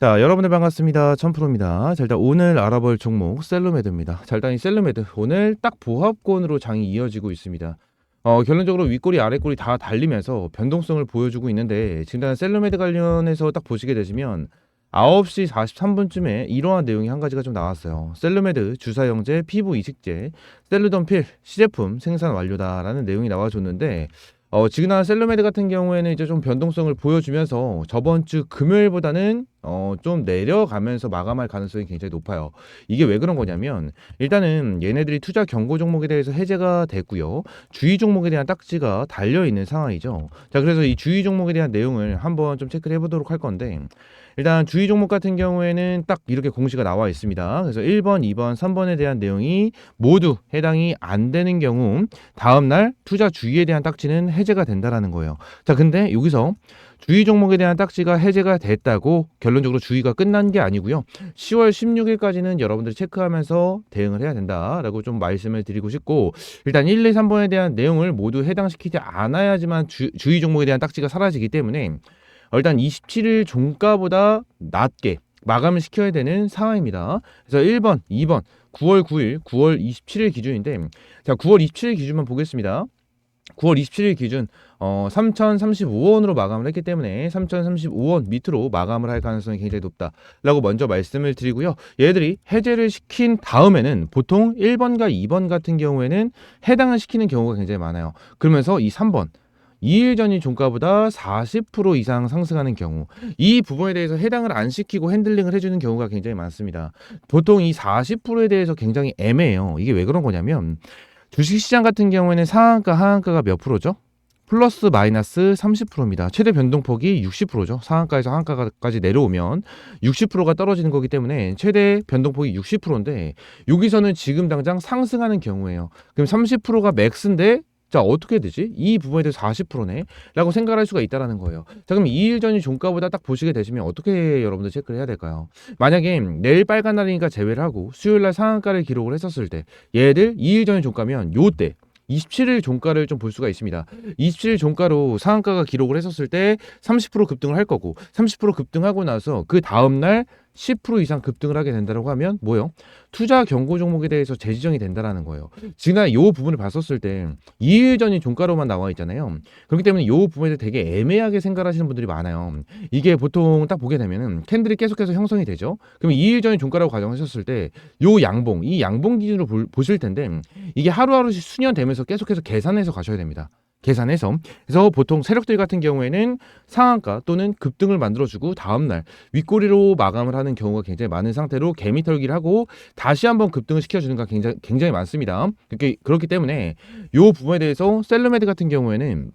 자, 여러분들 반갑습니다. 천프로입니다. 자, 일단 오늘 알아볼 종목 셀루메드입니다. 자, 일단 이 셀루메드 오늘 딱 보합권으로 장이 이어지고 있습니다. 결론적으로 윗꼬리 아랫꼬리 다 달리면서 변동성을 보여주고 있는데 지금 일단 셀루메드 관련해서 딱 보시게 되시면 9시 43분쯤에 이러한 내용이 한 가지가 좀 나왔어요. 셀루메드 주사형제 피부 이식제 셀루던필 시제품 생산 완료다라는 내용이 나와줬는데 지금 나온 셀루메드 같은 경우에는 이제 좀 변동성을 보여주면서 저번 주 금요일보다는 좀 내려가면서 마감할 가능성이 굉장히 높아요. 이게 왜 그런 거냐면 일단은 얘네들이 투자 경고 종목에 대해서 해제가 됐고요. 주의 종목에 대한 딱지가 달려 있는 상황이죠. 자, 그래서 이 주의 종목에 대한 내용을 한번 좀 체크를 해보도록 할 건데 일단 주의 종목 같은 경우에는 딱 이렇게 공시가 나와 있습니다. 그래서 1번, 2번, 3번에 대한 내용이 모두 해당이 안 되는 경우 다음날 투자 주의에 대한 딱지는 해제가 된다라는 거예요. 자, 근데 여기서 주의 종목에 대한 딱지가 해제가 됐다고 결론적으로 주의가 끝난 게 아니고요. 10월 16일까지는 여러분들이 체크하면서 대응을 해야 된다라고 좀 말씀을 드리고 싶고 일단 1, 2, 3번에 대한 내용을 모두 해당시키지 않아야지만 주의 종목에 대한 딱지가 사라지기 때문에 일단 27일 종가보다 낮게 마감을 시켜야 되는 상황입니다. 그래서 1번, 2번, 9월 9일, 9월 27일 기준인데 자, 9월 27일 기준만 보겠습니다. 9월 27일 기준 3,035원으로 마감을 했기 때문에 3,035원 밑으로 마감을 할 가능성이 굉장히 높다라고 먼저 말씀을 드리고요. 얘들이 해제를 시킨 다음에는 보통 1번과 2번 같은 경우에는 해당을 시키는 경우가 굉장히 많아요. 그러면서 이 3번 2일 전일 종가보다 40% 이상 상승하는 경우 이 부분에 대해서 해당을 안 시키고 핸들링을 해주는 경우가 굉장히 많습니다. 보통 이 40%에 대해서 굉장히 애매해요. 이게 왜 그런 거냐면 주식시장 같은 경우에는 상한가 하한가가 몇 프로죠? 플러스 마이너스 30%입니다. 최대 변동폭이 60%죠. 상한가에서 하한가까지 내려오면 60%가 떨어지는 거기 때문에 최대 변동폭이 60%인데 여기서는 지금 당장 상승하는 경우예요. 그럼 30%가 맥스인데 자, 어떻게 되지? 이 부분에 대해서 40%네? 라고 생각할 수가 있다는 거예요. 자, 그럼 2일 전이 종가보다 딱 보시게 되시면 어떻게 여러분들 체크를 해야 될까요? 만약에 내일 빨간 날이니까 제외를 하고 수요일 날 상한가를 기록을 했었을 때 얘들 2일 전이 종가면 요때 27일 종가를 좀 볼 수가 있습니다. 27일 종가로 상한가가 기록을 했었을 때 30% 급등을 할 거고 30% 급등하고 나서 그 다음날 10% 이상 급등을 하게 된다고 하면 뭐요? 투자 경고 종목에 대해서 재지정이 된다라는 거예요. 지난 이 부분을 봤었을 때 2일 전이 종가로만 나와 있잖아요. 그렇기 때문에 이 부분에 되게 애매하게 생각하시는 분들이 많아요. 이게 보통 딱 보게 되면은 캔들이 계속해서 형성이 되죠. 그럼 2일 전이 종가라고 가정하셨을 때 요 양봉, 이 양봉 기준으로 보실 텐데 이게 하루하루씩 수년되면서 계속해서 계산해서 가셔야 됩니다. 계산해서. 그래서 보통 세력들 같은 경우에는 상한가 또는 급등을 만들어주고 다음날 윗꼬리로 마감을 하는 경우가 굉장히 많은 상태로 개미털기를 하고 다시 한번 급등을 시켜주는 가 굉장히 많습니다. 그렇기 때문에 이 부분에 대해서 셀루메드 같은 경우에는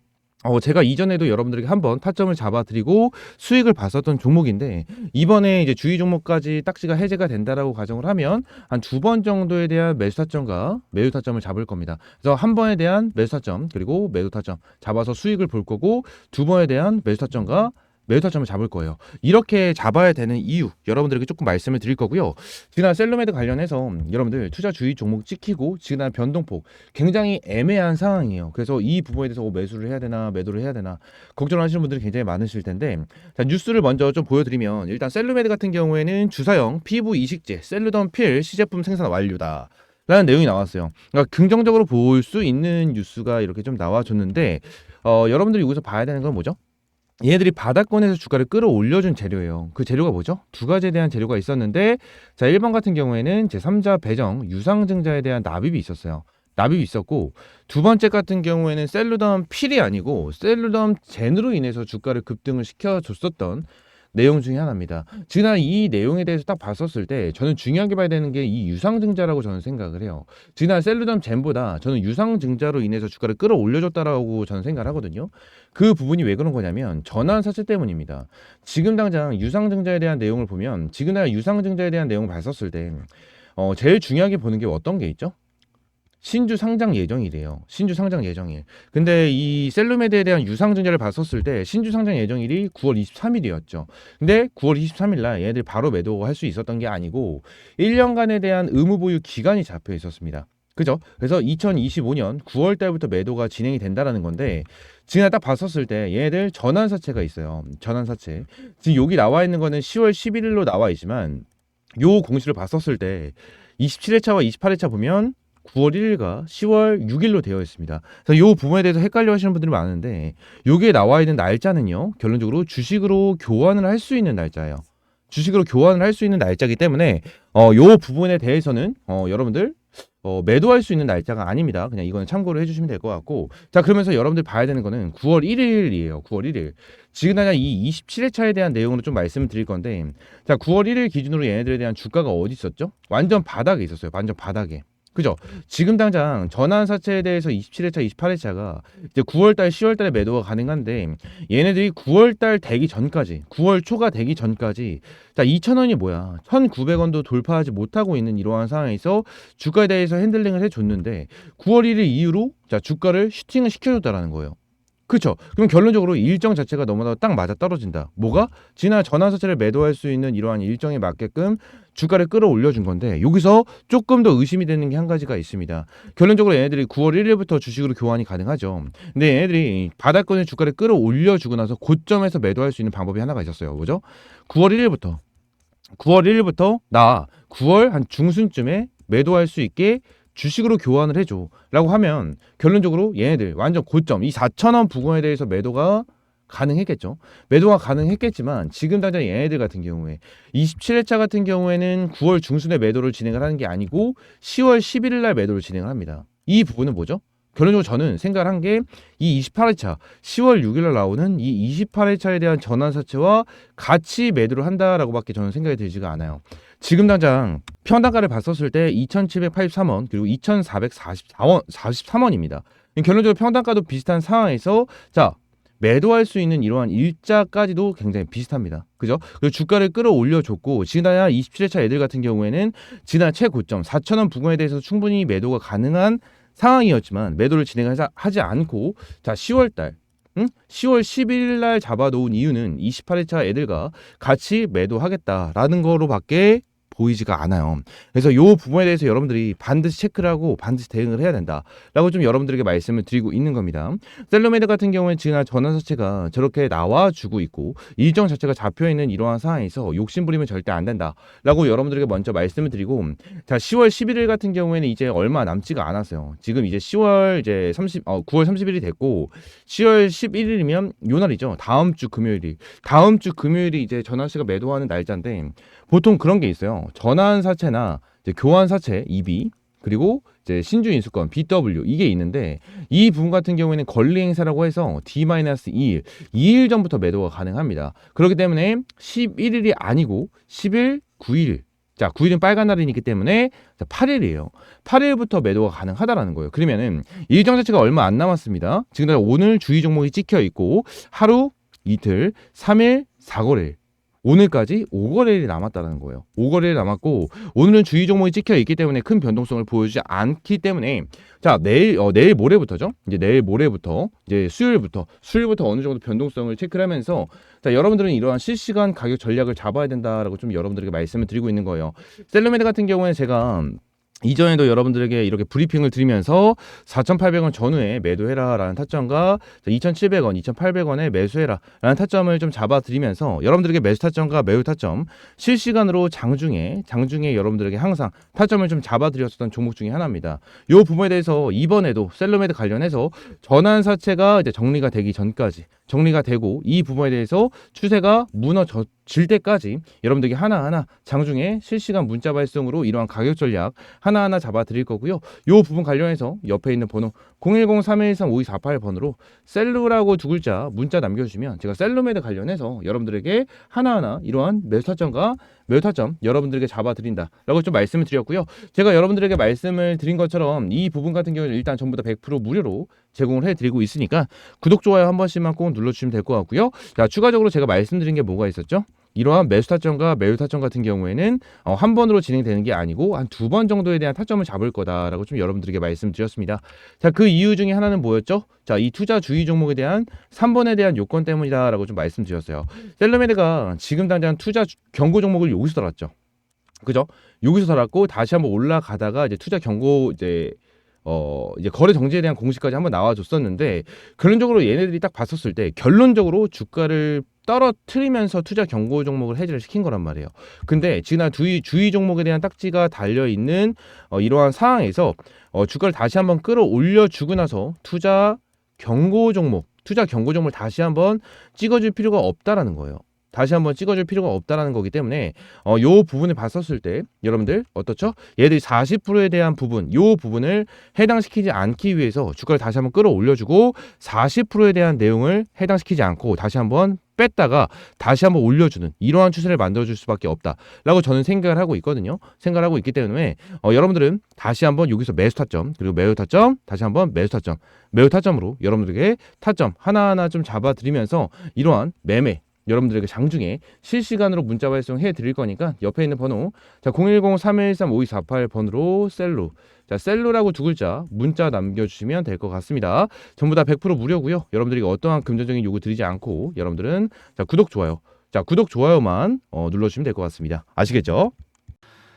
제가 이전에도 여러분들에게 한번 타점을 잡아드리고 수익을 봤었던 종목인데 이번에 이제 주의 종목까지 딱지가 해제가 된다라고 가정을 하면 한 2번 정도에 대한 매수 타점과 매도 타점을 잡을 겁니다. 그래서 한 번에 대한 매수 타점 그리고 매도 타점 잡아서 수익을 볼 거고 2번에 대한 매수 타점과 매도 타점을 잡을 거예요. 이렇게 잡아야 되는 이유 여러분들에게 조금 말씀을 드릴 거고요. 지난 셀루메드 관련해서 여러분들 투자 주의 종목 찍히고 지난 변동폭 굉장히 애매한 상황이에요. 그래서 이 부분에 대해서 매수를 해야 되나 매도를 해야 되나 걱정하시는 분들이 굉장히 많으실 텐데 자, 뉴스를 먼저 좀 보여드리면 일단 셀루메드 같은 경우에는 주사형 피부 이식제 셀루던필 시제품 생산 완료다. 라는 내용이 나왔어요. 그러니까 긍정적으로 볼 수 있는 뉴스가 이렇게 좀 나와줬는데 여러분들이 여기서 봐야 되는 건 뭐죠? 얘네들이 바닥권에서 주가를 끌어올려준 재료예요. 그 재료가 뭐죠? 두 가지에 대한 재료가 있었는데 자 1번 같은 경우에는 제3자 배정 유상증자에 대한 납입이 있었어요. 납입이 있었고 두 번째 같은 경우에는 셀루덤 필이 아니고 셀루덤 젠으로 인해서 주가를 급등을 시켜줬었던 내용 중에 하나입니다. 지난 이 내용에 대해서 딱 봤었을 때 저는 중요하게 봐야 되는 게 이 유상증자라고 저는 생각을 해요. 지난 셀루덤 젠보다 저는 유상증자로 인해서 주가를 끌어올려줬다라고 저는 생각을 하거든요. 그 부분이 왜 그런 거냐면 전환 사채 때문입니다. 지금 당장 유상증자에 대한 내용을 보면 지금 날 유상증자에 대한 내용을 봤었을 때 제일 중요하게 보는 게 어떤 게 있죠? 신주 상장 예정이래요. 신주 상장 예정일. 근데 이 셀루메드에 대한 유상증자를 봤었을 때 신주 상장 예정일이 9월 23일이었죠. 근데 9월 23일 날 얘들 바로 매도할 수 있었던 게 아니고 1년간에 대한 의무 보유 기간이 잡혀 있었습니다. 그죠? 그래서 2025년 9월 달부터 매도가 진행이 된다라는 건데 지금 딱 봤었을 때 얘네들 전환사채가 있어요. 전환사채. 지금 여기 나와 있는 거는 10월 11일로 나와 있지만 요 공시를 봤었을 때 27회차와 28회차 보면 9월 1일과 10월 6일로 되어 있습니다. 그래서 요 부분에 대해서 헷갈려 하시는 분들이 많은데 요게 나와 있는 날짜는요. 결론적으로 주식으로 교환을 할 수 있는 날짜예요. 주식으로 교환을 할 수 있는 날짜이기 때문에 요 부분에 대해서는 여러분들 매도할 수 있는 날짜가 아닙니다. 그냥 이거는 참고를 해주시면 될 것 같고 자 그러면서 여러분들 봐야 되는 거는 9월 1일이에요. 9월 1일. 지금 당장 이 27회차에 대한 내용으로 좀 말씀을 드릴 건데 자 9월 1일 기준으로 얘네들에 대한 주가가 어디 있었죠? 완전 바닥에 있었어요. 완전 바닥에. 그죠? 지금 당장 전환사채에 대해서 27회차, 28회차가 이제 9월달, 10월달에 매도가 가능한데 얘네들이 9월달 되기 전까지, 9월 초가 되기 전까지 자 2,000원이 뭐야? 1,900원도 돌파하지 못하고 있는 이러한 상황에서 주가에 대해서 핸들링을 해줬는데 9월 1일 이후로 자 주가를 슈팅을 시켜줬다라는 거예요. 그렇죠. 그럼 결론적으로 일정 자체가 너무나 딱 맞아 떨어진다. 뭐가? 지난 전환사채를 매도할 수 있는 이러한 일정에 맞게끔 주가를 끌어올려 준 건데 여기서 조금 더 의심이 되는 게 한 가지가 있습니다. 결론적으로 얘네들이 9월 1일부터 주식으로 교환이 가능하죠. 근데 얘네들이 바닥권의 주가를 끌어올려 주고 나서 고점에서 매도할 수 있는 방법이 하나가 있었어요. 뭐죠? 9월 1일부터 나 9월 한 중순쯤에 매도할 수 있게 주식으로 교환을 해줘 라고 하면 결론적으로 얘네들 완전 고점 이 4,000원 부근에 대해서 매도가 가능했겠죠. 매도가 가능했겠지만 지금 당장 얘네들 같은 경우에 27회차 같은 경우에는 9월 중순에 매도를 진행을 하는 게 아니고 10월 11일 날 매도를 진행을 합니다. 이 부분은 뭐죠? 결론적으로 저는 생각을 한 게 이 28회차 10월 6일 날 나오는 이 28회차에 대한 전환사채와 같이 매도를 한다라고밖에 저는 생각이 들지가 않아요. 지금 당장 평단가를 봤었을 때 2,783원 그리고 2,444원 43원입니다. 결론적으로 평단가도 비슷한 상황에서 자 매도할 수 있는 이러한 일자까지도 굉장히 비슷합니다. 그죠? 그리고 주가를 끌어올려 줬고 지난 27회차 애들 같은 경우에는 지난 최고점 4,000원 부근에 대해서 충분히 매도가 가능한 상황이었지만 매도를 진행하지 않고 자 10월달 10월 11일 날 잡아놓은 이유는 28회차 애들과 같이 매도하겠다라는 거로밖에 보이지가 않아요. 그래서 이 부분에 대해서 여러분들이 반드시 체크를 하고 반드시 대응을 해야 된다라고 좀 여러분들에게 말씀을 드리고 있는 겁니다. 셀러메드 같은 경우는 지금 전환사채가 저렇게 나와주고 있고 일정 자체가 잡혀있는 이러한 상황에서 욕심부리면 절대 안 된다라고 여러분들에게 먼저 말씀을 드리고 자 10월 11일 같은 경우에는 이제 얼마 남지가 않았어요. 지금 이제 9월 30일이 됐고 10월 11일이면 요 날이죠. 다음 주 금요일이 이제 전환사채가 매도하는 날짜인데 보통 그런 게 있어요. 전환사채나 이제 교환사채 EB 그리고 이제 신주인수권 BW 이게 있는데 이 부분 같은 경우에는 권리 행사라고 해서 D-2일 2일 전부터 매도가 가능합니다. 그렇기 때문에 11일이 아니고 10일, 9일 자 9일은 빨간 날이기 때문에 8일이에요. 8일부터 매도가 가능하다라는 거예요. 그러면은 일정 자체가 얼마 안 남았습니다. 지금 오늘 주의 종목이 찍혀 있고 하루, 이틀, 3일, 4거래일 오늘까지 5거래일이 남았다는 거예요. 5거래일 남았고 오늘은 주의 종목이 찍혀 있기 때문에 큰 변동성을 보여주지 않기 때문에 자 내일 모레부터죠. 이제 내일 모레부터 이제 수요일부터 어느 정도 변동성을 체크를 하면서 자 여러분들은 이러한 실시간 가격 전략을 잡아야 된다라고 좀 여러분들에게 말씀을 드리고 있는 거예요. 셀러메드 같은 경우에 제가 이전에도 여러분들에게 이렇게 브리핑을 드리면서 4,800원 전후에 매도해라라는 타점과 2,700원, 2,800원에 매수해라라는 타점을 좀 잡아드리면서 여러분들에게 매수 타점과 매우 타점 실시간으로 장중에 여러분들에게 항상 타점을 좀 잡아드렸었던 종목 중에 하나입니다. 이 부분에 대해서 이번에도 셀러메드 관련해서 전환사채가 이제 정리가 되기 전까지 정리가 되고 이 부분에 대해서 추세가 무너질 때까지 여러분들에게 하나하나 장중에 실시간 문자 발송으로 이러한 가격 전략 하나하나 잡아 드릴 거고요. 이 부분 관련해서 옆에 있는 번호 010-3113-5248번으로 셀루라고 두 글자 문자 남겨주시면 제가 셀루메드 관련해서 여러분들에게 하나하나 이러한 매수 타점과 매우 타점 여러분들에게 잡아드린다라고 좀 말씀을 드렸고요. 제가 여러분들에게 말씀을 드린 것처럼 이 부분 같은 경우는 일단 전부 다 100% 무료로 제공을 해드리고 있으니까 구독, 좋아요 한 번씩만 꼭 눌러주시면 될 것 같고요. 자, 추가적으로 제가 말씀드린 게 뭐가 있었죠? 이러한 매수 타점과 매우 타점 같은 경우에는 한 번으로 진행되는 게 아니고 한 2번 정도에 대한 타점을 잡을 거다라고 좀 여러분들에게 말씀드렸습니다. 자, 그 이유 중에 하나는 뭐였죠? 자, 이 투자 주의 종목에 대한 3번에 대한 요건 때문이다라고 좀 말씀드렸어요. 셀러메드가 지금 당장 투자 경고 종목을 여기서 달았죠. 그죠? 여기서 달았고 다시 한번 올라가다가 이제 투자 경고 이제 이제 거래 정지에 대한 공시까지 한번 나와줬었는데 결론적으로 얘네들이 딱 봤었을 때 결론적으로 주가를 떨어뜨리면서 투자 경고 종목을 해지를 시킨 거란 말이에요. 근데 지난 주의 종목에 대한 딱지가 달려 있는 이러한 상황에서 주가를 다시 한번 끌어올려 주고 나서 투자 경고 종목을 다시 한번 찍어줄 필요가 없다라는 거예요. 다시 한번 찍어줄 필요가 없다라는 거기 때문에 요 부분을 봤었을 때 여러분들 어떻죠? 얘들이 40%에 대한 부분, 요 부분을 해당시키지 않기 위해서 주가를 다시 한번 끌어올려주고 40%에 대한 내용을 해당시키지 않고 다시 한번 뺐다가 다시 한번 올려주는 이러한 추세를 만들어줄 수밖에 없다라고 저는 생각을 하고 있거든요. 생각을 하고 있기 때문에 여러분들은 다시 한번 여기서 매수 타점 그리고 매우 타점 다시 한번 매수 타점 매우 타점으로 여러분들에게 타점 하나하나 좀 잡아드리면서 이러한 매매 여러분들에게 장중에 실시간으로 문자 발송해 드릴 거니까 옆에 있는 번호 자 010-3113-5248 번호로 셀로 자 셀로라고 두 글자 문자 남겨주시면 될 것 같습니다. 전부 다 100% 무료고요. 여러분들이 어떠한 금전적인 요구 드리지 않고 여러분들은 자 구독 좋아요만 눌러주시면 될 것 같습니다. 아시겠죠?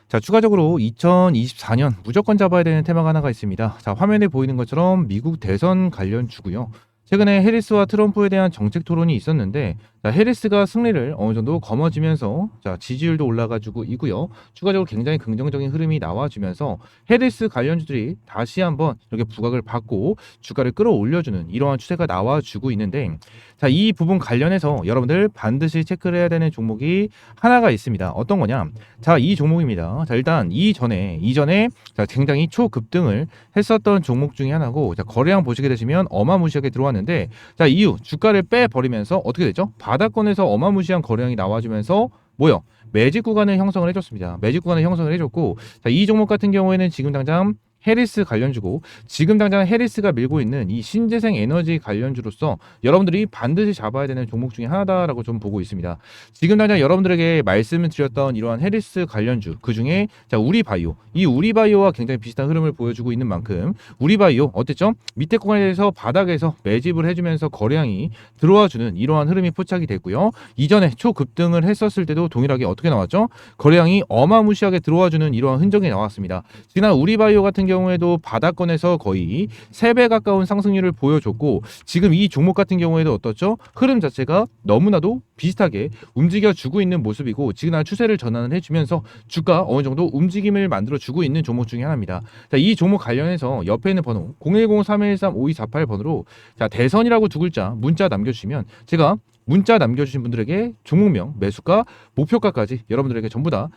자 추가적으로 2024년 무조건 잡아야 되는 테마가 하나가 있습니다. 자 화면에 보이는 것처럼 미국 대선 관련 주고요. 최근에 해리스와 트럼프에 대한 정책 토론이 있었는데 자, 해리스가 승리를 어느 정도 거머쥐면서 자, 지지율도 올라가지고 있고요. 추가적으로 굉장히 긍정적인 흐름이 나와주면서 해리스 관련주들이 다시 한번 이렇게 부각을 받고 주가를 끌어올려주는 이러한 추세가 나와주고 있는데 자, 이 부분 관련해서 여러분들 반드시 체크를 해야 되는 종목이 하나가 있습니다. 어떤 거냐? 자, 이 종목입니다. 자, 일단 이전에 자, 굉장히 초급등을 했었던 종목 중에 하나고 자, 거래량 보시게 되시면 어마무시하게 들어왔는데 자, 이후 주가를 빼버리면서 어떻게 되죠? 바닥권에서 어마무시한 거래량이 나와주면서 뭐요? 매직 구간을 형성을 해줬습니다. 매직 구간을 형성을 해줬고 자, 이 종목 같은 경우에는 지금 당장 해리스 관련주고 지금 당장 해리스가 밀고 있는 이 신재생 에너지 관련주로서 여러분들이 반드시 잡아야 되는 종목 중에 하나다라고 좀 보고 있습니다. 지금 당장 여러분들에게 말씀을 드렸던 이러한 해리스 관련주 그 중에 자 우리바이오 이 우리바이오와 굉장히 비슷한 흐름을 보여주고 있는 만큼 우리바이오 어땠죠? 밑에 구간에서 바닥에서 매집을 해주면서 거래량이 들어와주는 이러한 흐름이 포착이 됐고요. 이전에 초급등을 했었을 때도 동일하게 어떻게 나왔죠? 거래량이 어마무시하게 들어와주는 이러한 흔적이 나왔습니다. 지난 우리바이오 같은 경우에도 바닥권에서 거의 3배 가까운 상승률을 보여줬고 지금 이 종목 같은 경우에도 어떻죠? 흐름 자체가 너무나도 비슷하게 움직여주고 있는 모습이고 지금 추세를 전환을 해주면서 주가 어느 정도 움직임을 만들어주고 있는 종목 중에 하나입니다. 자, 이 종목 관련해서 옆에 있는 번호 010-3113-5248 번호로 자, 대선이라고 두 글자 문자 남겨주시면 제가 문자 남겨주신 분들에게 종목명, 매수가, 목표가까지 여러분들에게 전부 다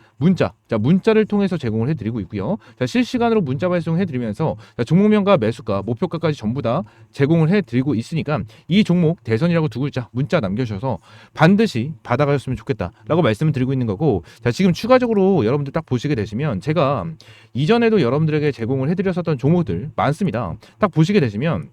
문자를 통해서 제공을 해드리고 있고요. 자, 실시간으로 문자 발송해드리면서 종목명과 매수가, 목표가까지 전부 다 제공을 해드리고 있으니까 이 종목 대선이라고 두 글자 문자 남겨주셔서 반드시 받아가셨으면 좋겠다라고 말씀을 드리고 있는 거고 자, 지금 추가적으로 여러분들 딱 보시게 되시면 제가 이전에도 여러분들에게 제공을 해드렸었던 종목들 많습니다. 딱 보시게 되시면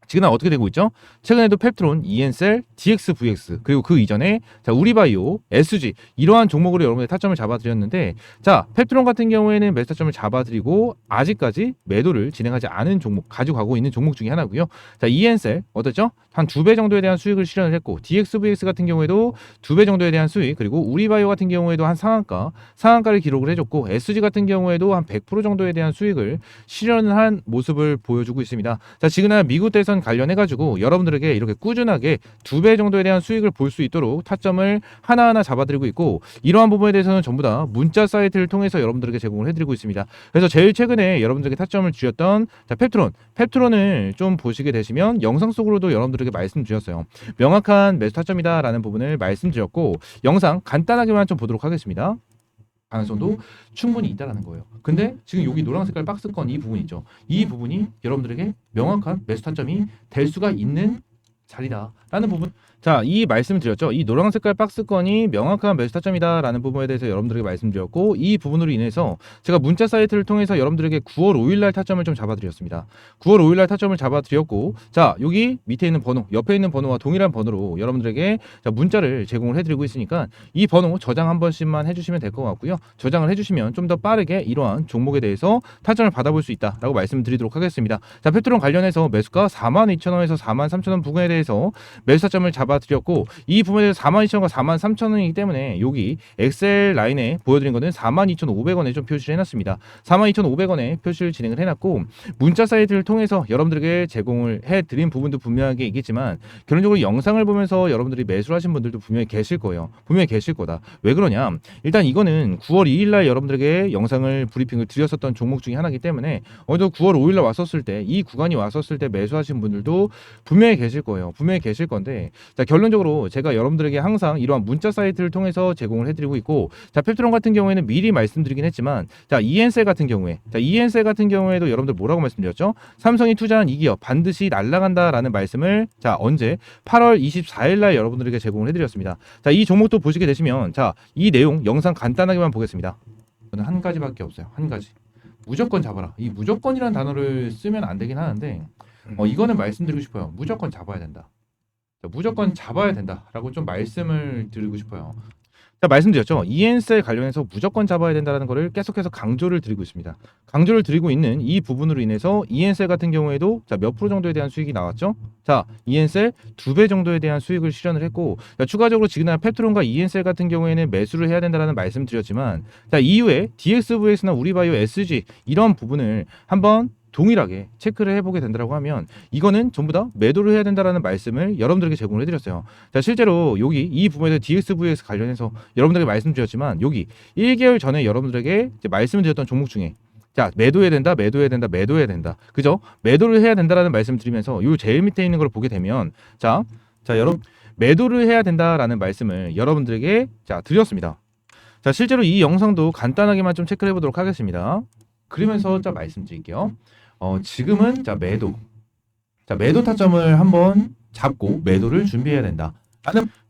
지금 어떻게 되고 있죠? 최근에도 펩트론, 이엔셀, DXVX 그리고 그 이전에 자 우리바이오, SG 이러한 종목으로 여러분들 타점을 잡아드렸는데 자 펩트론 같은 경우에는 매수 타점을 잡아드리고 아직까지 매도를 진행하지 않은 종목 가지고 가고 있는 종목 중에 하나고요. 자 이엔셀 어땠죠? 한 2배 정도에 대한 수익을 실현을 했고 DXVX 같은 경우에도 2배 정도에 대한 수익 그리고 우리바이오 같은 경우에도 한 상한가를 기록을 해줬고 SG 같은 경우에도 한 100% 정도에 대한 수익을 실현을 한 모습을 보여주고 있습니다. 자 지금 미국 대선 관련해가지고 여러분들에게 이렇게 꾸준하게 2배 정도에 대한 수익을 볼 수 있도록 타점을 하나하나 잡아드리고 있고 이러한 부분에 대해서는 전부 다 문자 사이트를 통해서 여러분들에게 제공을 해드리고 있습니다. 그래서 제일 최근에 여러분들에게 타점을 주셨던 자 펩트론을 좀 보시게 되시면 영상 속으로도 여러분들에게 말씀드렸어요. 명확한 매수 타점이다 라는 부분을 말씀드렸고 영상 간단하게만 좀 보도록 하겠습니다. 가능성도 충분히 있다라는 거예요. 근데 지금 여기 노란 색깔 박스권 이 부분 있죠. 이 부분이 여러분들에게 명확한 매수 타점이 될 수가 있는 자리다라는 부분. 자, 이 말씀을 드렸죠. 이 노란 색깔 박스권이 명확한 매수 타점이다라는 부분에 대해서 여러분들에게 말씀드렸고 이 부분으로 인해서 제가 문자 사이트를 통해서 여러분들에게 9월 5일날 타점을 좀 잡아드렸습니다. 9월 5일날 타점을 잡아드렸고 자 여기 밑에 있는 번호, 옆에 있는 번호와 동일한 번호로 여러분들에게 자, 문자를 제공을 해드리고 있으니까 이 번호 저장 한 번씩만 해주시면 될 것 같고요. 저장을 해주시면 좀 더 빠르게 이러한 종목에 대해서 타점을 받아볼 수 있다라고 말씀드리도록 하겠습니다. 자, 펩트론 관련해서 매수가 42,000원에서 43,000원 부근에 대해서 매수 타점을 잡아 잡아드렸고 이 부분에 대해서 42,000원과 43,000원이기 때문에 여기 엑셀 라인에 보여드린 거는 42,500원에 좀 표시를 해놨습니다. 42,500원에 표시를 진행을 해놨고 문자 사이트를 통해서 여러분들에게 제공을 해드린 부분도 분명하게 있겠지만 결론적으로 영상을 보면서 여러분들이 매수를 하신 분들도 분명히 계실 거예요. 분명히 계실 거다. 왜 그러냐? 일단 이거는 9월 2일날 여러분들에게 영상을 브리핑을 드렸었던 종목 중에 하나이기 때문에 어제도 9월 5일날 왔었을 때 이 구간이 왔었을 때 매수하신 분들도 분명히 계실 거예요. 분명히 계실 건데 자 결론적으로 제가 여러분들에게 항상 이러한 문자 사이트를 통해서 제공을 해드리고 있고 자 펩트론 같은 경우에는 미리 말씀드리긴 했지만 자 이엔셀 같은 경우에도 여러분들 뭐라고 말씀드렸죠? 삼성이 투자한 이 기업 반드시 날아간다라는 말씀을 자 언제 8월 24일날 여러분들에게 제공을 해드렸습니다. 자 이 종목도 보시게 되시면 자 이 내용 영상 간단하게만 보겠습니다. 저는 한 가지밖에 없어요. 한 가지. 무조건 잡아라. 이 무조건이라는 단어를 쓰면 안 되긴 하는데 이거는 말씀드리고 싶어요. 무조건 잡아야 된다. 자, 무조건 잡아야 된다라고 좀 말씀을 드리고 싶어요. 자, 말씀드렸죠. 이엔셀 관련해서 무조건 잡아야 된다는 것을 계속해서 강조를 드리고 있습니다. 강조를 드리고 있는 이 부분으로 인해서 이엔셀 같은 경우에도 자, 몇 프로 정도에 대한 수익이 나왔죠? 자, 이엔셀 2배 정도에 대한 수익을 실현을 했고 자, 추가적으로 지그나 펩트론과 이엔셀 같은 경우에는 매수를 해야 된다는 말씀 드렸지만 자, 이후에 DXVX나 우리바이오 SG 이런 부분을 한번 동일하게 체크를 해보게 된다고 하면 이거는 전부 다 매도를 해야 된다라는 말씀을 여러분들에게 제공을 해드렸어요. 자 실제로 여기 이 부분에서 DXVX 관련해서 여러분들에게 말씀드렸지만 여기 1개월 전에 여러분들에게 이제 말씀드렸던 종목 중에 자 매도해야 된다 그죠? 매도를 해야 된다라는 말씀을 드리면서 요 제일 밑에 있는 걸 보게 되면 자 여러분 매도를 해야 된다라는 말씀을 여러분들에게 자 드렸습니다. 자 실제로 이 영상도 간단하게만 좀 체크를 해보도록 하겠습니다. 그러면서 자 말씀드릴게요. 지금은 자 매도 타점을 한번 잡고 매도를 준비해야 된다.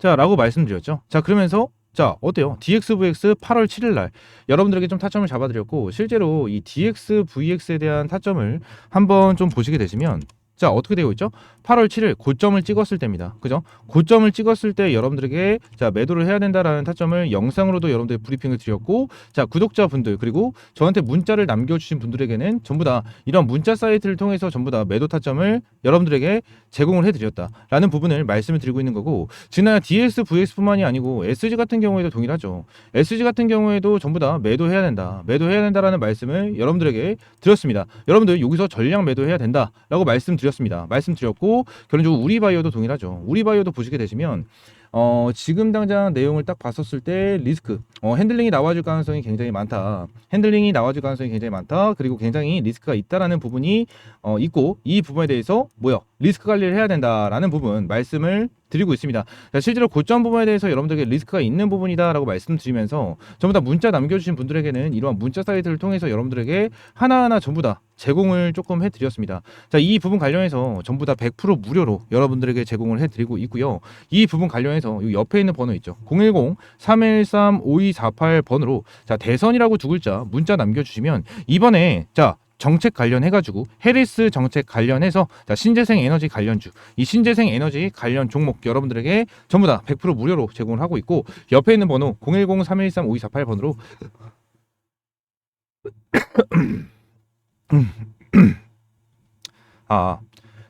라고 말씀드렸죠. 자 그러면서 자 어때요? DXVX 8월 7일 날 여러분들에게 좀 타점을 잡아드렸고 실제로 이 DXVX에 대한 타점을 한번 좀 보시게 되시면 자 어떻게 되고 있죠? 8월 7일 고점을 찍었을 때입니다. 그죠? 고점을 찍었을 때 여러분들에게 자 매도를 해야 된다라는 타점을 영상으로도 여러분들 브리핑을 드렸고 자 구독자분들 그리고 저한테 문자를 남겨주신 분들에게는 전부 다 이런 문자 사이트를 통해서 전부 다 매도 타점을 여러분들에게 제공을 해드렸다라는 부분을 말씀을 드리고 있는 거고 지난 DXVX뿐만이 아니고 SG 같은 경우에도 동일하죠. SG 같은 경우에도 전부 다 매도해야 된다라는 말씀을 여러분들에게 드렸습니다. 여러분들 여기서 전량 매도해야 된다라고 말씀드렸고 결론적으로 우리바이오도 동일하죠. 우리바이오도 보시게 되시면 지금 당장 내용을 딱 봤었을 때 리스크 핸들링이 나와줄 가능성이 굉장히 많다. 그리고 굉장히 리스크가 있다라는 부분이 있고 이 부분에 대해서 리스크 관리를 해야 된다라는 부분 말씀을 드리고 있습니다. 자, 실제로 고점 부분에 대해서 여러분들에게 리스크가 있는 부분이다라고 말씀드리면서 전부 다 문자 남겨주신 분들에게는 이러한 문자 사이트를 통해서 여러분들에게 하나하나 전부 다 제공을 조금 해드렸습니다. 자, 이 부분 관련해서 전부 다 100% 무료로 여러분들에게 제공을 해드리고 있고요. 이 부분 관련해서 이 옆에 있는 번호 있죠. 010-313-5248번으로 자 대선이라고 두 글자 문자 남겨주시면 이번에 자 정책 관련해가지고 해리스 정책 관련해서 자 신재생 에너지 관련주 이 신재생 에너지 관련 종목 여러분들에게 전부 다 100% 무료로 제공을 하고 있고 옆에 있는 번호 010-313-5248번으로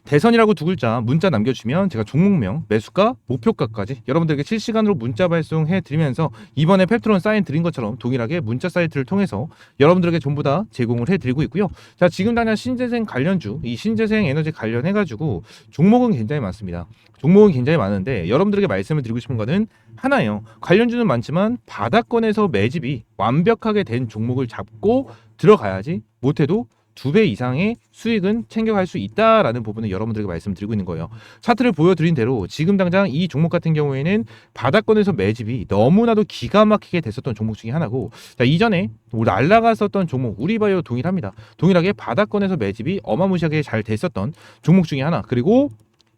대선이라고 두 글자 문자 남겨주시면 제가 종목명, 매수가, 목표가까지 여러분들에게 실시간으로 문자 발송해 드리면서 이번에 펩트론 사인 드린 것처럼 동일하게 문자 사이트를 통해서 여러분들에게 전부 다 제공을 해드리고 있고요. 자 지금 당장 신재생 관련주, 이 신재생 에너지 관련해가지고 종목은 굉장히 많습니다. 종목은 굉장히 많은데 여러분들에게 말씀을 드리고 싶은 거는 하나예요. 관련주는 많지만 바닥권에서 매집이 완벽하게 된 종목을 잡고 들어가야지 못해도 2배 이상의 수익은 챙겨갈 수 있다라는 부분을 여러분들에게 말씀드리고 있는 거예요. 차트를 보여드린 대로 지금 당장 이 종목 같은 경우에는 바닥권에서 매집이 너무나도 기가 막히게 됐었던 종목 중에 하나고 자 이전에 날라갔었던 종목 우리바이오 동일합니다. 동일하게 바닥권에서 매집이 어마무시하게 잘 됐었던 종목 중에 하나 그리고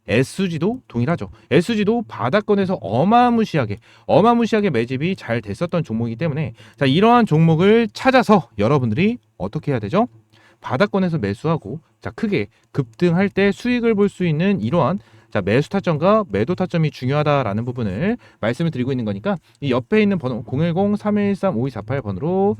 SG도 동일하죠. SG도 바닥권에서 어마무시하게 매집이 잘 됐었던 종목이기 때문에 자 이러한 종목을 찾아서 여러분들이 어떻게 해야 되죠? 바닥권에서 매수하고 자 크게 급등할 때 수익을 볼 수 있는 이러한 자 매수 타점과 매도 타점이 중요하다라는 부분을 말씀을 드리고 있는 거니까 이 옆에 있는 번호 010-313-5248번으로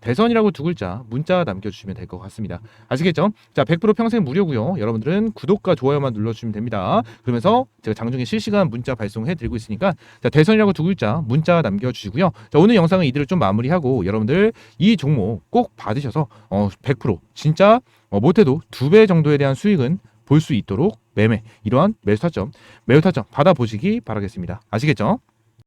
대선이라고 두 글자 문자 남겨주시면 될 것 같습니다. 아시겠죠? 자, 100% 평생 무료고요. 여러분들은 구독과 좋아요만 눌러주시면 됩니다. 그러면서 제가 장중에 실시간 문자 발송해드리고 있으니까 자, 대선이라고 두 글자 문자 남겨주시고요. 자, 오늘 영상은 이대로 좀 마무리하고 여러분들 이 종목 꼭 받으셔서 100% 진짜 못해도 2배 정도에 대한 수익은 볼 수 있도록 이러한 매수 타점 받아보시기 바라겠습니다. 아시겠죠?